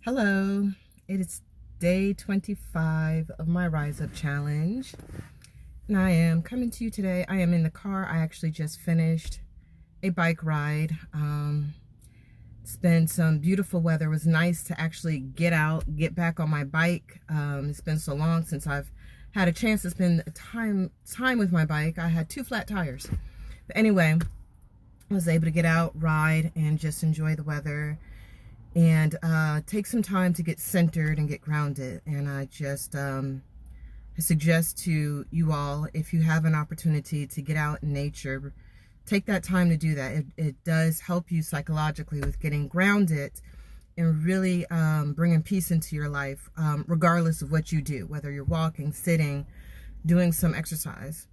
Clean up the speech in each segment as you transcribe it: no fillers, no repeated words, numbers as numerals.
Hello, it is day 25 of my Rise Up Challenge, and I am coming to you today. I am in the car. I actually just finished a bike ride. It's been some beautiful weather. It was nice to actually get out, get back on my bike. It's been so long since I've had a chance to spend time with my bike. I had two flat tires. But anyway, I was able to get out, ride, and just enjoy the weather and take some time to get centered and get grounded. And I just I suggest to you all, if you have an opportunity to get out in nature, take that time to do that. It does help you psychologically with getting grounded and really bringing peace into your life, regardless of what you do, whether you're walking, sitting, doing some exercise.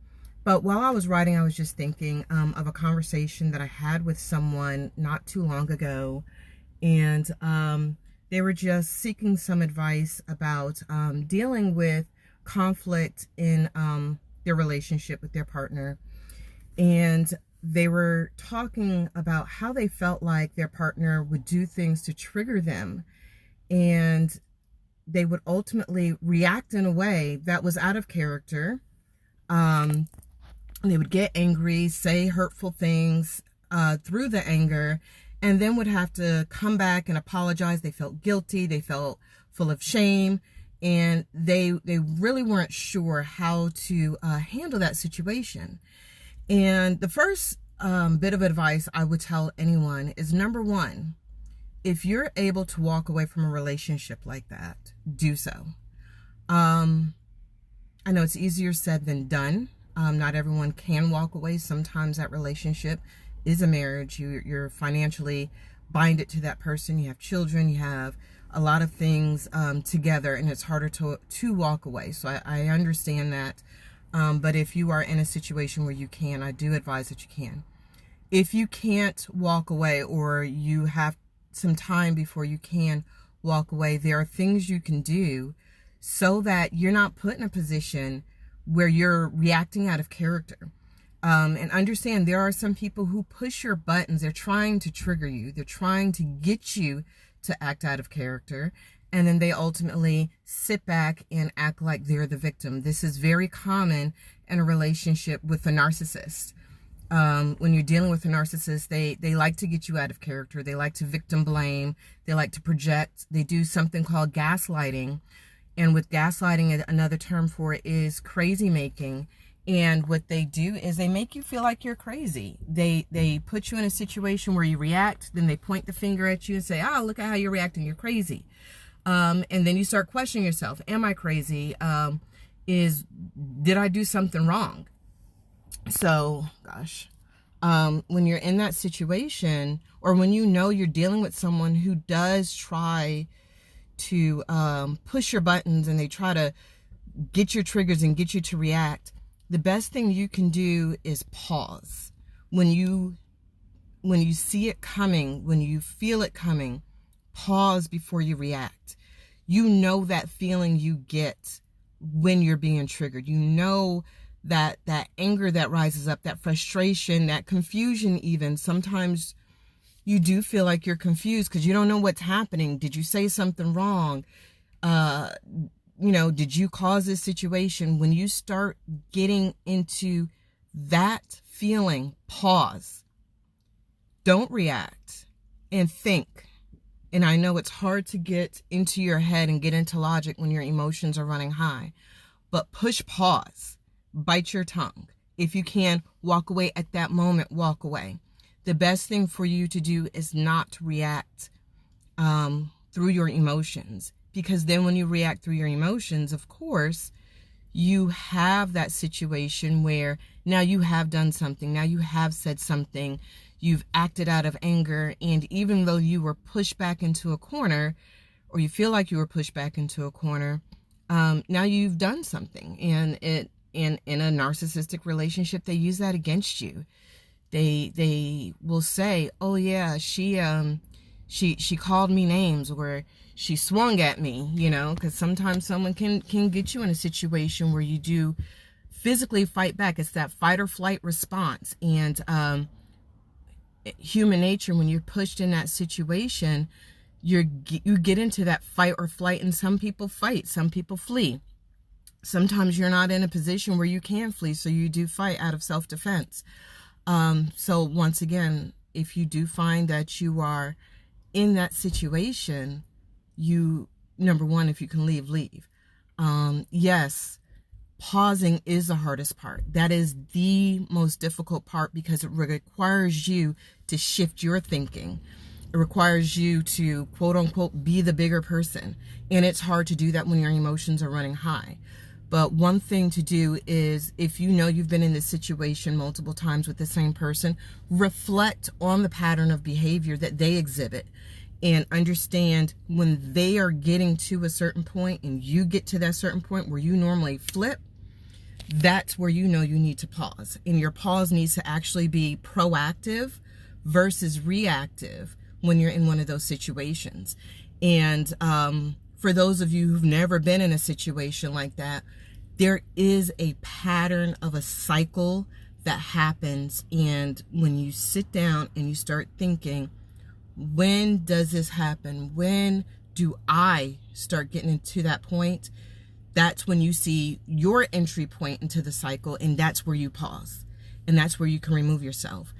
But while I was riding, I was just thinking of a conversation that I had with someone not too long ago. And they were just seeking some advice about dealing with conflict in their relationship with their partner. And they were talking about how they felt like their partner would do things to trigger them. And they would ultimately react in a way that was out of character. They would get angry, say hurtful things through the anger, and then would have to come back and apologize. They felt guilty. They felt full of shame. And they really weren't sure how to handle that situation. And the first bit of advice I would tell anyone is, number one, if you're able to walk away from a relationship like that, do so. I know it's easier said than done. Not everyone can walk away. Sometimes that relationship is a marriage. You're financially binded to that person. You have children. You have a lot of things together, and it's harder to walk away. So I understand that. But if you are in a situation where you can, I do advise that you can. If you can't walk away, or you have some time before you can walk away, there are things you can do so that you're not put in a position where you're reacting out of character. And understand there are some people who push your buttons. They're trying to trigger you. They're trying to get you to act out of character. And then they ultimately sit back and act like they're the victim. This is very common in a relationship with a narcissist. When you're dealing with a narcissist, they like to get you out of character. They like to victim blame. They like to project. They do something called gaslighting. And with gaslighting, another term for it is crazy making. And what they do is they make you feel like you're crazy. They put you in a situation where you react, then they point the finger at you and say, "Oh, look at how you're reacting, you're crazy." And then you start questioning yourself. Am I crazy? Did I do something wrong? So, gosh, when you're in that situation, or when you know you're dealing with someone who does try to push your buttons and they try to get your triggers and get you to react, the best thing you can do is pause. When you see it coming, when you feel it coming, pause before you react. You know that feeling you get when you're being triggered. You know that anger that rises up, that frustration, that confusion even. Sometimes you do feel like you're confused because you don't know what's happening. Did you say something wrong? Did you cause this situation? When you start getting into that feeling, pause. Don't react and think. And I know it's hard to get into your head and get into logic when your emotions are running high, but push pause, bite your tongue. If you can, walk away at that moment, walk away. The best thing for you to do is not to react through your emotions. Because then when you react through your emotions, of course, you have that situation where now you have done something. Now you have said something. You've acted out of anger. And even though you were pushed back into a corner, or you feel like you were pushed back into a corner, now you've done something. And in a narcissistic relationship, they use that against you. They will say, "Oh yeah, she called me names," or "she swung at me," because sometimes someone can get you in a situation where you do physically fight back. It's that fight or flight response. And human nature, when you're pushed in that situation, you get into that fight or flight, and some people fight, some people flee. Sometimes you're not in a position where you can flee, so you do fight out of self-defense. So once again, if you do find that you are in that situation, number one, if you can leave. Yes, pausing is the hardest part. That is the most difficult part because it requires you to shift your thinking. It requires you to, quote unquote, be the bigger person. And it's hard to do that when your emotions are running high. But one thing to do is, if you know you've been in this situation multiple times with the same person, reflect on the pattern of behavior that they exhibit and understand when they are getting to a certain point and you get to that certain point where you normally flip, that's where you know you need to pause. And your pause needs to actually be proactive versus reactive when you're in one of those situations. And for those of you who've never been in a situation like that, there is a pattern of a cycle that happens. And when you sit down and you start thinking, when does this happen? When do I start getting into that point? That's when you see your entry point into the cycle, and that's where you pause. And that's where you can remove yourself.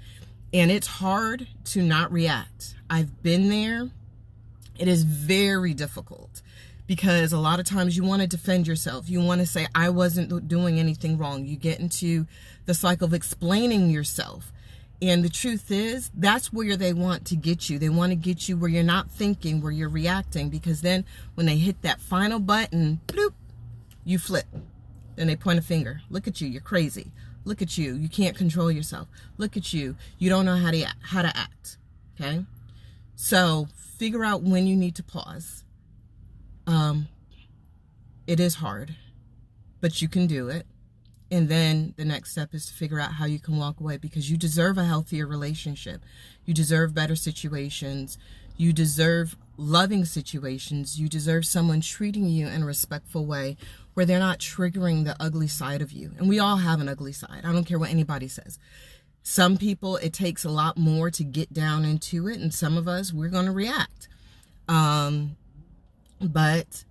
And it's hard to not react. I've been there. It is very difficult because a lot of times you want to defend yourself. You want to say, I wasn't doing anything wrong. You get into the cycle of explaining yourself. And the truth is, that's where they want to get you. They want to get you where you're not thinking, where you're reacting, because then when they hit that final button, bloop, you flip. Then they point a finger. Look at you. You're crazy. Look at you. You can't control yourself. Look at you. You don't know how to act. Okay? So figure out when you need to pause. It is hard, but you can do it. And then the next step is to figure out how you can walk away, because you deserve a healthier relationship. You deserve better situations. You deserve loving situations. You deserve someone treating you in a respectful way where they're not triggering the ugly side of you. And we all have an ugly side. I don't care what anybody says. Some people, it takes a lot more to get down into it. And some of us, we're going to react. But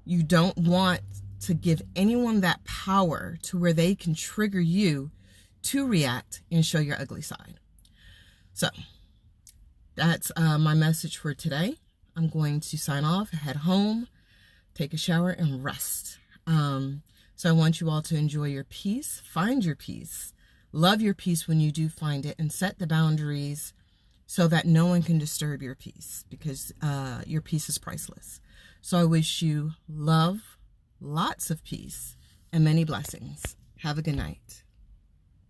you don't want to give anyone that power to where they can trigger you to react and show your ugly side. So that's my message for today. I'm going to sign off, head home, take a shower, and rest. So I want you all to enjoy your peace, find your peace, love your peace when you do find it, and set the boundaries so that no one can disturb your peace, because your peace is priceless. So I wish you love, lots of peace, and many blessings. Have a good night.